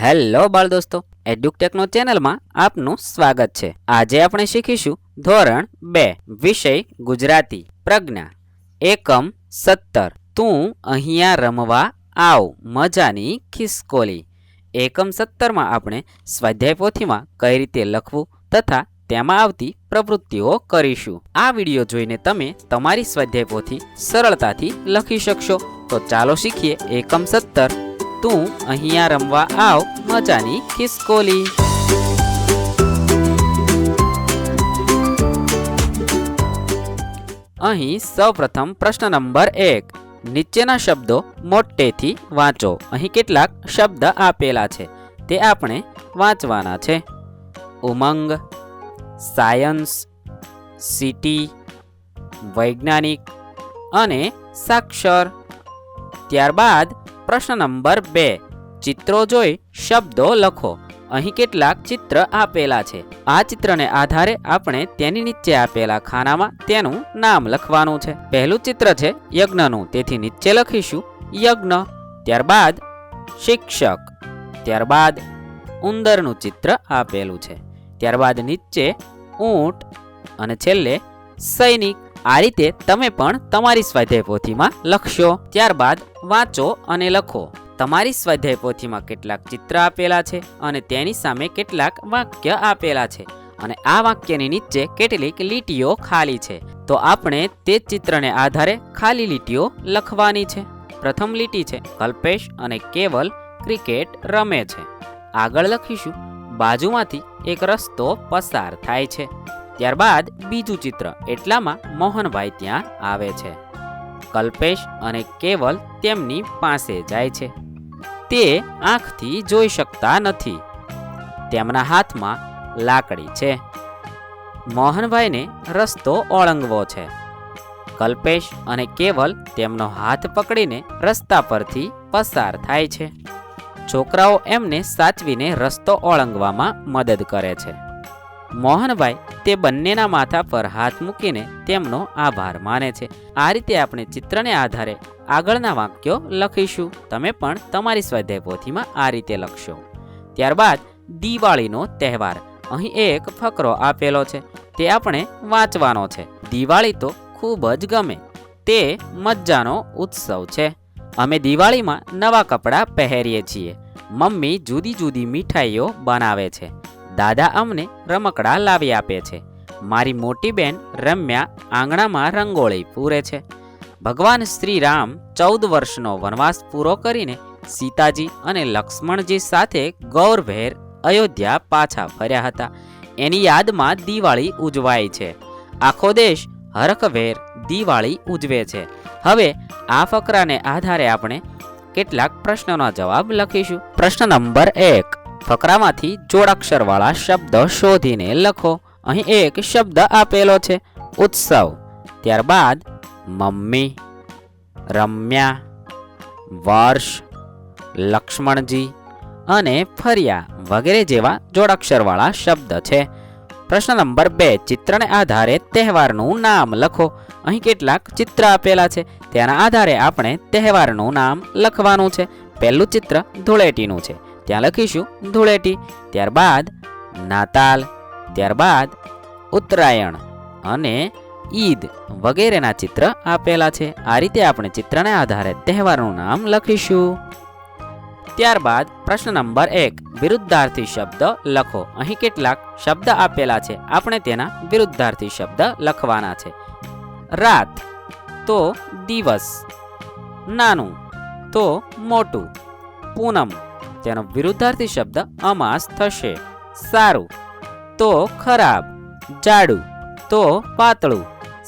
Hello બાળ દોસ્તો, એડ્યુકટેકનો ચેનલમાં આપનું સ્વાગત છે। આજે આપણે શીખીશું ધોરણ 2 વિષય ગુજરાતી પ્રજ્ઞા એકમ 17 તું અહીંયા રમવા આવ મજાની ખિસકોલી। એકમ 17માં આપણે સ્વાધ્યાય પોથીમાં કઈ રીતે લખવું તથા તેમાં આવતી પ્રવૃત્તિઓ કરીશું। આ વિડિયો જોઈને તમે તમારી સ્વાધ્યાય પોથી સરળતાથી લખી શકશો। તો ચાલો શીખીએ એકમ 17 તું અહીંયા રમવા આવ મજાની ખિસકોલી। અહીં સૌપ્રથમ પ્રશ્ન નંબર 1, નીચેના શબ્દો મોટેથી વાંચો। અહીં કેટલાક શબ્દ આપેલા છે તે આપણે વાંચવાના છે। ઉમંગ, સાયન્સ, સિટી, વૈજ્ઞાનિક અને સાક્ષર। ત્યારબાદ પ્રશ્ન નંબર 2, ચિત્રો જોઈ શબ્દો લખો। અહીં કેટલાક ચિત્ર આપેલા છે। આ ચિત્રને આધારે આપણે તેની નીચે આપેલા ખાનામાં તેનું નામ લખવાનું છે। પહેલું ચિત્ર છે યજ્ઞનું, તેથી નીચે લખીશું યજ્ઞ। ત્યારબાદ શિક્ષક, ત્યારબાદ ઉંદરનું ચિત્ર આપેલું છે, ત્યારબાદ નીચે ઊંટ અને છેલ્લે સૈનિક। આ રીતે તમે પણ તમારી સ્વાધ્યાય પોથીમાં લખશો। ત્યારબાદ વાંચો અને લખો। તમારી સ્વાધ્યાય પોથીમાં કેટલાક ચિત્ર આપેલા છે અને તેની સામે કેટલાક વાક્ય આપેલા છે અને આ વાક્યની નીચે કેટલીક લીટીઓ ખાલી છે। તો આપણે તે ચિત્રને આધારે ખાલી લીટીઓ લખવાની છે। પ્રથમ લીટી છે કલ્પેશ અને કેવલ ક્રિકેટ રમે છે। આગળ લખીશું બાજુમાંથી એક રસ્તો પસાર થાય છે। ત્યારબાદ બીજું ચિત્ર, એટલામાં મોહનભાઈ ત્યાં આવે છે। કલ્પેશ અને કેવલ તેમની પાસે જાય છે। તે આંખથી જોઈ શકતા નથી, તેમના હાથમાં લાકડી છે। મોહનભાઈને રસ્તો ઓળંગવો છે। કલ્પેશ અને કેવલ તેમનો હાથ પકડીને રસ્તા પરથી પસાર થાય છે। છોકરાઓ એમને સાચવીને રસ્તો ઓળંગવામાં મદદ કરે છે। મોહનભાઈ તે બંનેના માથા પર હાથ મૂકીને તેમનો આભાર માને છે। આ રીતે આપણે ચિત્રને આધારે આગળના વાક્યો લખીશું। તમે પણ તમારી સ્વાધ્યાય પોથીમાં આ રીતે લખશો। ત્યારબાદ દિવાળીનો તહેવાર, અહીં એક ફકરો આપેલો છે તે આપણે વાંચવાનો છે। દિવાળી તો ખૂબ જ ગમે, તે મજાનો ઉત્સવ છે। અમે દિવાળીમાં નવા કપડાં પહેરીએ છીએ। મમ્મી જુદી જુદી મીઠાઈઓ બનાવે છે। દાદા અમને રમકડા લાવી આપે છે। મારી મોટી બેન રમ્યા આંગણામાં રંગોળી પૂરે છે। ભગવાન શ્રી રામ 14 વર્ષનો વનવાસ પૂરો કરીને સીતાજી અને લક્ષ્મણજી સાથે ગૌરભેર અયોધ્યા પાછા ફર્યા હતા। એની યાદમાં દિવાળી ઉજવાય છે। આખો દેશ હરખભેર દિવાળી ઉજવે છે। હવે આ ફકરાને આધારે આપણે કેટલાક પ્રશ્નોના જવાબ લખીશું। પ્રશ્ન નંબર 1, ફકરામાંથી જોડાક્ષરવાળા શબ્દ શોધીને લખો। અહીં એક શબ્દ આપેલો છે ઉત્સવ, ત્યારબાદ મમ્મી, રમ્યા, વર્ષ, લક્ષ્મણજી અને ફર્યા વગેરે જેવા જોડાક્ષરવાળા શબ્દ છે। પ્રશ્ન નંબર 2, ચિત્રને આધારે તહેવારનું નામ લખો। અહીં કેટલાક ચિત્ર આપેલા છે, તેના આધારે આપણે તહેવારનું નામ લખવાનું છે। પહેલું ચિત્ર ધૂળેટીનું છે, ત્યાં લખીશું ધૂળેટી। ત્યારબાદ નાતાલ, ત્યારબાદ ઉત્તરાયણ અને ઈદ વગેરેના ચિત્ર આપેલા છે। આ રીતે આપણે ચિત્રને આધારે તહેવારનું નામ લખીશું। ત્યારબાદ પ્રશ્ન નંબર 1, વિરુદ્ધાર્થી શબ્દ લખો। અહીં કેટલાક શબ્દ આપેલા છે, આપણે તેના વિરુદ્ધાર્થી શબ્દ લખવાના છે। રાત તો દિવસ, નાનું તો મોટું, પૂનમ તેનો વિરુદ્ધાર્થી શબ્દ અમાસ થશે। સારું તો ખરાબ, જાડું તો પાતળું,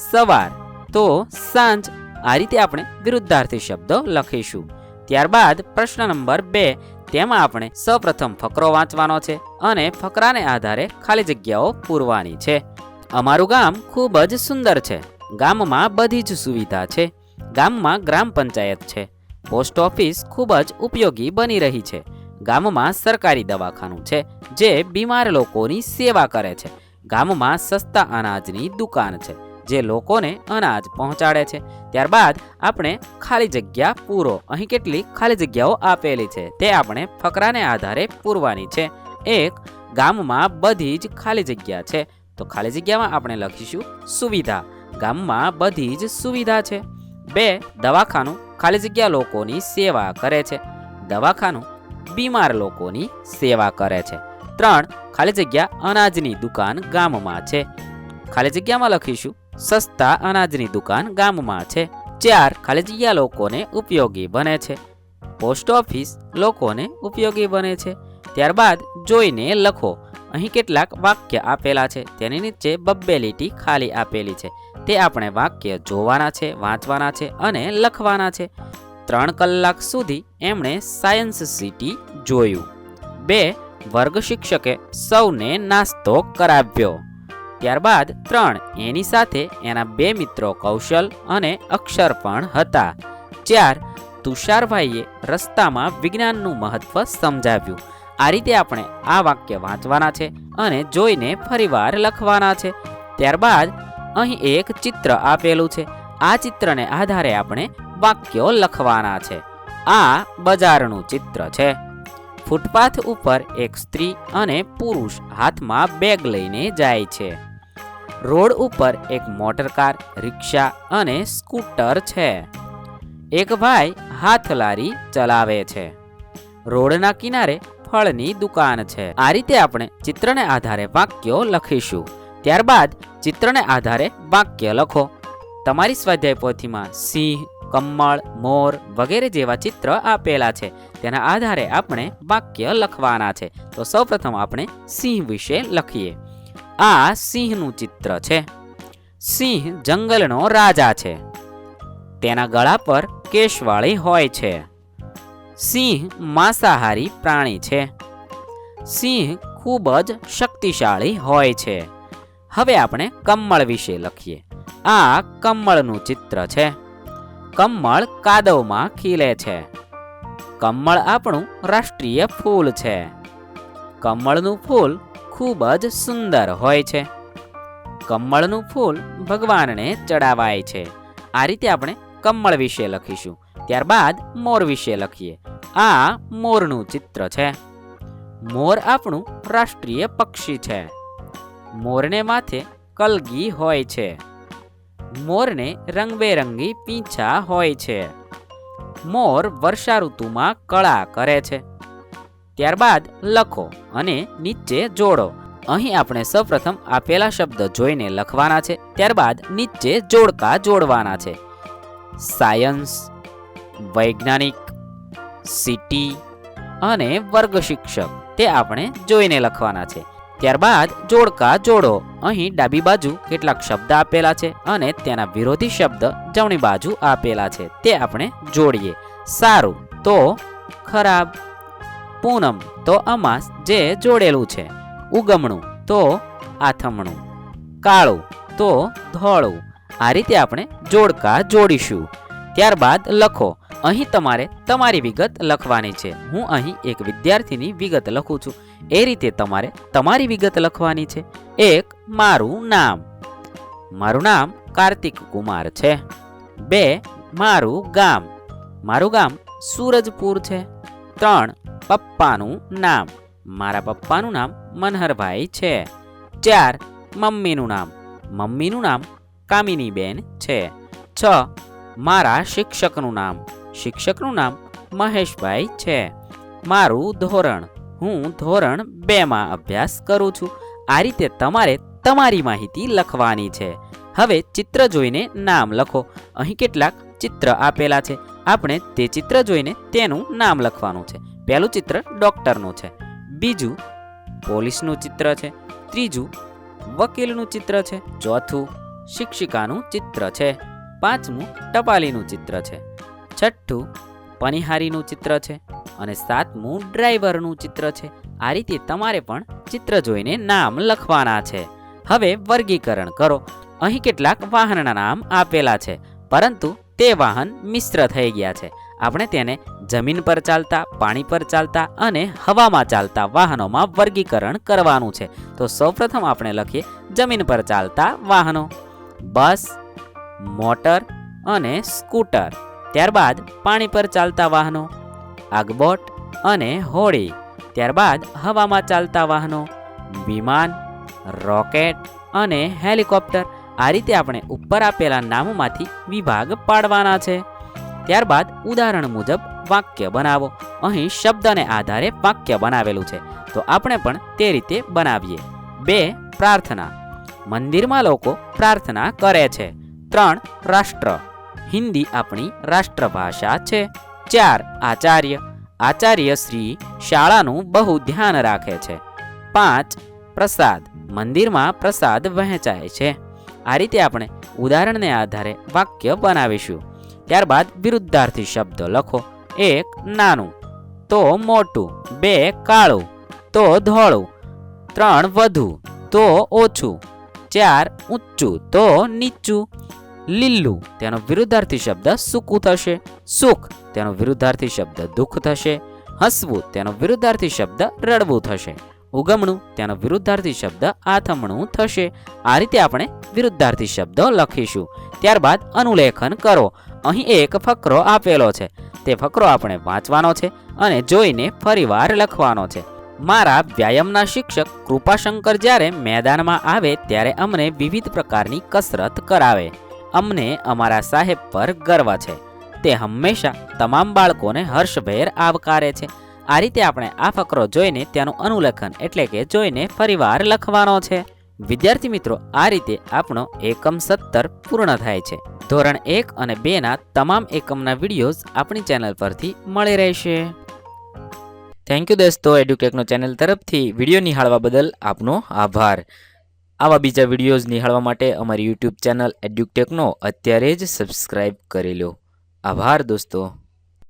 સવાર તો સાંજ। આ રીતે આપણે વિરુદ્ધાર્થી શબ્દો લખીશું। ત્યારબાદ પ્રશ્ન નંબર 2, તેમાં આપણે સૌપ્રથમ ફકરો વાંચવાનો છે અને ફકરાને આધારે ખાલી જગ્યાઓ પૂરવાની છે। અમારું ગામ ખૂબ જ સુંદર છે। ગામમાં બધી જ સુવિધા છે। ગામમાં ગ્રામ પંચાયત છે। પોસ્ટ ઓફિસ ખૂબ જ ઉપયોગી બની રહી છે। ગામમાં સરકારી દવાખાનું છે જે બીમાર લોકોની સેવા કરે છે। ગામમાં સસ્તા અનાજની દુકાન છે જે લોકોને અનાજ પહોંચાડે છે. ત્યારબાદ આપણે ખાલી જગ્યા પૂરો. અહીં કેટલીક ખાલી જગ્યાઓ આપેલી છે, તે આપણે ફકરાને આધારે પૂરવાની છે. 1. ગામમાં બધી જ ખાલી જગ્યા છે. તો ખાલી જગ્યામાં આપણે લખીશું સુવિધા. ગામમાં બધી જ સુવિધા છે. 2. દવાખાનું ખાલી જગ્યા લોકોની સેવા કરે છે. દવાખાનું બીમાર લોકોની સેવા કરે છે. 3. ખાલી જગ્યા અનાજની દુકાન ગામમાં છે. ખાલી જગ્યામાં લખીશું સસ્તા અનાજની દુકાન ગામમાં છે. 4. ખાલી જગ્યા લોકોને ઉપયોગી બને છે. પોસ્ટ ઓફિસ લોકોને ઉપયોગી બને છે. ત્યારબાદ જોઈને લખો. અહીં કેટલાક વાક્ય આપેલા છે, તેની નીચે બબ્બે લીટી ખાલી આપેલી છે. તે આપણે વાક્ય જોવાના છે, વાંચવાના છે અને લખવાના છે. 3 કલાક સુધી એમણે સાયન્સ સિટી જોયું. 2. વર્ગ શિક્ષકે સૌને નાસ્તો કરાવ્યો. ત્યારબાદ 3. એની સાથે એના 2 મિત્રો કૌશલ અને અક્ષર પણ હતા. 4. તુષારભાઈએ રસ્તામાં વિજ્ઞાનનું મહત્વ સમજાવ્યું. આ રીતે આપણે આ વાક્ય વાંચવાના છે અને જોઈને ફરીવાર લખવાના છે. ત્યારબાદ અહીં એક ચિત્ર આપેલું છે. આ ચિત્રને આધારે આપણે વાક્યો લખવાના છે. આ બજારનું ચિત્ર છે. ફૂટપાથ ઉપર એક સ્ત્રી અને પુરુષ હાથમાં બેગ લઈને જાય છે. રોડ ઉપર એક મોટરકાર, રિક્ષા અને સ્કૂટર છે. એક ભાઈ હાથલારી ચલાવે છે. રોડના કિનારે ફળની દુકાન છે. આ રીતે આપણે ચિત્રને આધારે વાક્યો લખીશું. ત્યારબાદ ચિત્રને આધારે વાક્ય લખો. તમારી સ્વાધ્યાય પોથીમાં સિંહ, કમળ, મોર વગેરે જેવા ચિત્ર આપેલા છે. તેના આધારે આપણે વાક્ય લખવાના છે. તો સૌપ્રથમ આપણે સિંહ વિશે લખીએ. આ સિંહનું ચિત્ર છે. સિંહ જંગલનો રાજા છે. તેના ગળા પર કેશવાળી હોય છે. સિંહ માંસાહારી પ્રાણી છે. સિંહ ખૂબ જ શક્તિશાળી હોય છે. હવે આપણે કમળ વિશે લખીએ. આ કમળનું ચિત્ર છે. કમળ કાદવમાં ખીલે છે. કમળ આપણું રાષ્ટ્રીય ફૂલ છે. કમળનું ફૂલ ખૂબ જ સુંદર હોય છે. કમળનું ફૂલ ભગવાનને ચડાવાય છે. આ રીતે આપણે કમળ વિશે લખીશું. ત્યારબાદ મોર વિશે લખીએ. આ મોરનું ચિત્ર છે. મોર આપણું રાષ્ટ્રીય પક્ષી છે. મોરને માથે કલગી હોય છે. મોરને રંગબેરંગી પીંછા હોય છે. મોર વર્ષા ઋતુમાં કળા કરે છે. ત્યારબાદ લખો અને નીચે જોડો. અહીં આપણે સૌપ્રથમ આપેલા શબ્દ જોઈને લખવાના છે. ત્યારબાદ નીચે જોડકા જોડવાના છે. સાયન્સ, વૈજ્ઞાનિક, સિટી અને વર્ગ શિક્ષક તે આપણે જોઈને લખવાના છે. ત્યારબાદ જોડકા જોડો. અહીં ડાબી બાજુ કેટલાક શબ્દ આપેલા છે અને તેના વિરોધી શબ્દ જમણી બાજુ આપેલા છે. તે આપણે જોડીએ. સારું તો ખરાબ. પૂનમ તો અમાસ જે જોડેલું છે. ઉગમણું તો આથમણું. કાળું તો ધોળું. આ રીતે આપણે જોડકા જોડીશું. ત્યારબાદ લખો. અહીં તમારે તમારી વિગત લખવાની છે. હું અહીં એક વિદ્યાર્થીની વિગત લખું છું. એ રીતે તમારે તમારી વિગત લખવાની છે. 1. મારું નામ. મારું નામ કાર્તિક કુમાર છે. 2. મારું ગામ. મારું ગામ સૂરજપુર છે. 3. પપ્પાનું નામ. મારા પપ્પાનું નામ મનહરભાઈ છે. 4. મમ્મીનું નામ. મમ્મીનું નામ કામિનીબેન છે. 6. મારા શિક્ષકનું નામ. શિક્ષકનું નામ મહેશભાઈ છે. મારું ધોરણ. હું ધોરણ 2માં અભ્યાસ કરું છું. આ રીતે તમારે તમારી માહિતી લખવાની છે. હવે ચિત્ર જોઈને નામ લખો. અહીં કેટલાક ચિત્ર આપેલા છે. આપણે તે ચિત્ર જોઈને તેનું નામ લખવાનું છે. પહેલું ચિત્ર ડૉક્ટરનું છે. બીજું પોલીસનું ચિત્ર છે. ત્રીજું વકીલનું ચિત્ર છે. ચોથું શિક્ષિકાનું ચિત્ર છે. પાંચમું ટપાલીનું ચિત્ર છે. છઠ્ઠું પનિહારીનું ચિત્ર છે. અને સાતમું ડ્રાઈવરનું ચિત્ર છે. આ રીતે તમારે પણ ચિત્ર જોઈને નામ લખવાના છે. હવે વર્ગીકરણ કરો. અહીં કેટલાક વાહનના નામ આપેલા છે, પરંતુ તે વાહન મિશ્ર થઈ ગયા છે. આપણે તેને જમીન પર ચાલતા, પાણી પર ચાલતા અને હવામાં ચાલતા વાહનોમાં વર્ગીકરણ કરવાનું છે. તો સૌપ્રથમ આપણે લખીએ જમીન પર ચાલતા વાહનો. બસ, મોટર અને સ્કૂટર. ત્યારબાદ પાણી પર ચાલતા વાહનો, આગબોટ અને હોડી. ત્યારબાદ હવામાં ચાલતા વાહનો, વિમાન, રોકેટ અને હેલિકોપ્ટર. આ રીતે આપણે ઉપર આપેલા નામોમાંથી વિભાગ પાડવાના છે. ત્યારબાદ ઉદાહરણ મુજબ વાક્ય બનાવો. અહીં શબ્દને આધારે વાક્ય બનાવેલું છે, તો આપણે પણ તે રીતે બનાવીએ. 2. પ્રાર્થના. મંદિરમાં લોકો પ્રાર્થના કરે છે. 3. રાષ્ટ્ર. હિન્દી આપણી રાષ્ટ્રભાષા છે. 4. આચાર્ય. આચાર્ય શ્રી શાળાનું બહુ ધ્યાન રાખે છે. 5. પ્રસાદ. મંદિરમાં પ્રસાદ વહેંચાય છે. આ રીતે આપણે ઉદાહરણને આધારે વાક્ય બનાવીશું. ત્યારબાદ વિરુદ્ધાર્થી શબ્દો લખો. 1. નાનું તો મોટું. 2. કાળું તો ધોળું. 3. વધુ તો ઓછું. 4. ઊંચું તો નીચું. લીલું તેનો વિરુદ્ધાર્થી શબ્દ સૂકું થશે. સુખ તેનો વિરુદ્ધાર્થી શબ્દ દુઃખ થશે. હસવું તેનો વિરુદ્ધાર્થી શબ્દ રડવું થશે. ઉગમણું તેનો વિરુદ્ધાર્થી શબ્દ આથમણું થશે. આ રીતે આપણે વિરુદ્ધાર્થી શબ્દો લખીશું. ત્યારબાદ અનુલેખન કરો. અહીં એક ફકરો આપેલો છે. તે ફકરો આપણે વાંચવાનો છે અને જોઈને ફરીવાર લખવાનો છે. મારા વ્યાયામના શિક્ષક કૃપાશંકર જ્યારે મેદાનમાં આવે ત્યારે અમને વિવિધ પ્રકારની કસરત કરાવે. અમને અમારા સાહેબ પર ગર્વ છે. તે હંમેશા તમામ બાળકોને હર્ષભેર આવકારે છે. આ રીતે આપણે આ ફકરો જોઈને તેનું અનુલેખન એટલે કે જોઈને ફરીવાર લખવાનો છે. વિદ્યાર્થી મિત્રો, આ રીતે આપણો એકમ 17 પૂર્ણ થાય છે. ધોરણ 1 અને 2ના તમામ એકમના વિડીયોઝ આપણી ચેનલ પરથી મળી રહેશે. થેન્ક યુ દોસ્તો. એડ્યુકેકનો ચેનલ તરફથી વિડીયો નિહાળવા બદલ આપનો આભાર. આવા બીજા વિડીયોઝ નિહાળવા માટે અમારી યુટ્યુબ ચેનલ એડ્યુટેકનો અત્યારે જ સબસ્ક્રાઈબ કરી લો. આભાર દોસ્તો.